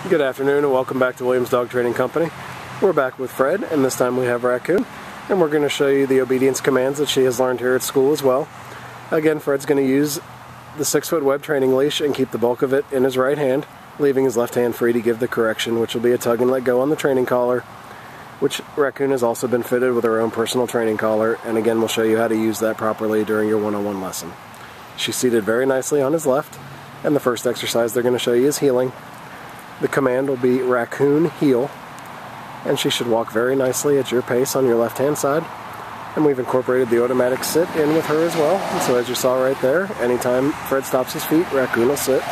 Good afternoon and welcome back to Williams Dog Training Company. We're back with Fred, and this time we have Raccoon, and we're going to show you the obedience commands that she has learned here at school as well. Again, Fred's going to use the 6-foot web training leash and keep the bulk of it in his right hand, leaving his left hand free to give the correction, which will be a tug and let go on the training collar, which Raccoon has also been fitted with her own personal training collar, and again we'll show you how to use that properly during your one-on-one lesson. She's seated very nicely on his left, and the first exercise they're going to show you is heeling. The command will be Raccoon heel, and she should walk very nicely at your pace on your left hand side. And we've incorporated the automatic sit in with her as well. And so as you saw right there, anytime Fred stops his feet, Raccoon will sit.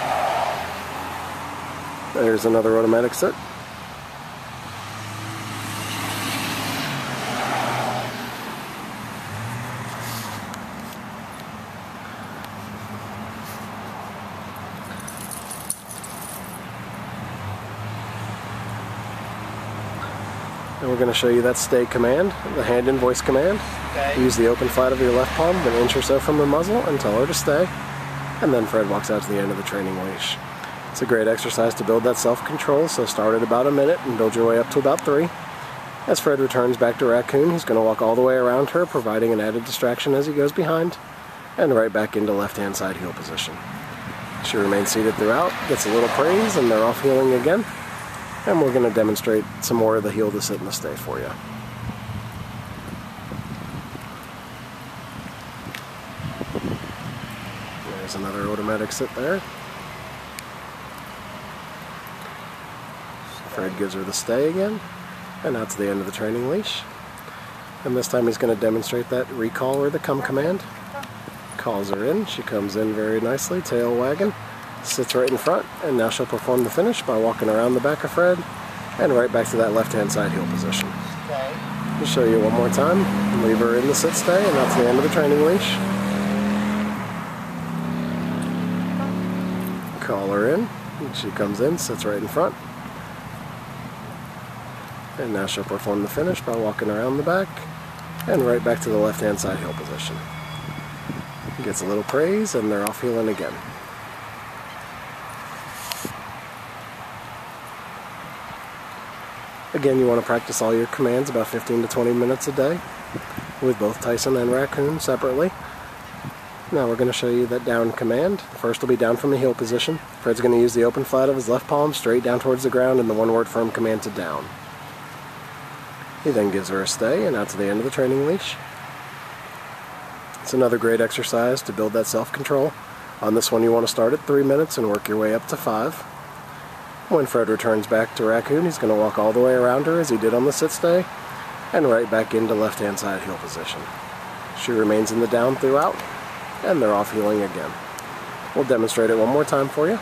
There's another automatic sit. And we're going to show you that stay command, the hand and voice command. Okay. Use the open flat of your left palm, an inch or so from her muzzle, and tell her to stay. And then Fred walks out to the end of the training leash. It's a great exercise to build that self-control, so start at about a minute and build your way up to about 3. As Fred returns back to Raccoon, he's going to walk all the way around her, providing an added distraction as he goes behind, and right back into left-hand side heel position. She remains seated throughout, gets a little praise, and they're off heeling again. And we're going to demonstrate some more of the heel to sit and the stay for you. There's another automatic sit there. Fred gives her the stay again, and that's the end of the training leash. And this time he's going to demonstrate that recall or the come command. Calls her in, she comes in very nicely, tail wagging. Sits right in front, and now she'll perform the finish by walking around the back of Fred and right back to that left-hand side heel position. Okay. I'll show you one more time. Leave her in the sit stay, and that's the end of the training leash. Call her in, and she comes in, sits right in front. And now she'll perform the finish by walking around the back and right back to the left-hand side heel position. Gets a little praise, and they're off heeling again. Again, you want to practice all your commands about 15 to 20 minutes a day with both Tyson and Raccoon separately. Now we're going to show you that down command. First will be down from the heel position. Fred's going to use the open flat of his left palm straight down towards the ground and the one-word firm command to down. He then gives her a stay, and out to the end of the training leash. It's another great exercise to build that self-control. On this one you want to start at 3 minutes and work your way up to 5. When Fred returns back to Raccoon, he's going to walk all the way around her as he did on the sit stay, and right back into left-hand side heel position. She remains in the down throughout, and they're off heeling again. We'll demonstrate it one more time for you.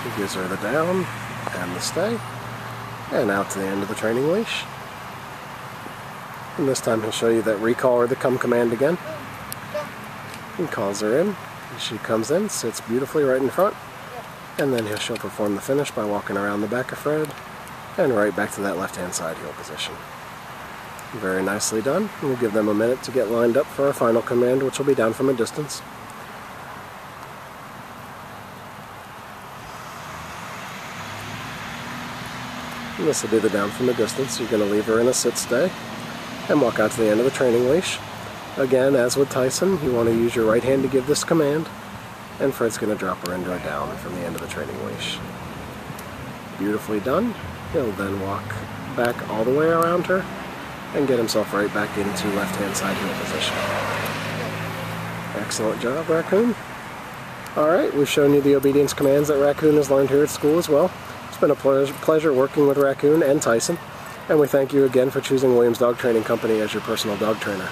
He gives her the down and the stay. And out to the end of the training leash. And this time he'll show you that recall or the come command again. He calls her in. She comes in, sits beautifully right in front. And then she'll perform the finish by walking around the back of Fred and right back to that left-hand side heel position. Very nicely done. We'll give them a minute to get lined up for our final command, which will be down from a distance. And this will be the down from a distance. You're going to leave her in a sit stay and walk out to the end of the training leash. Again, as with Tyson, you want to use your right hand to give this command, and Fred's going to drop her into a down from the end of the training leash. Beautifully done. He'll then walk back all the way around her and get himself right back into left-hand side heel position. Excellent job, Raccoon. Alright, we've shown you the obedience commands that Raccoon has learned here at school as well. It's been a pleasure working with Raccoon and Tyson, and we thank you again for choosing Williams Dog Training Company as your personal dog trainer.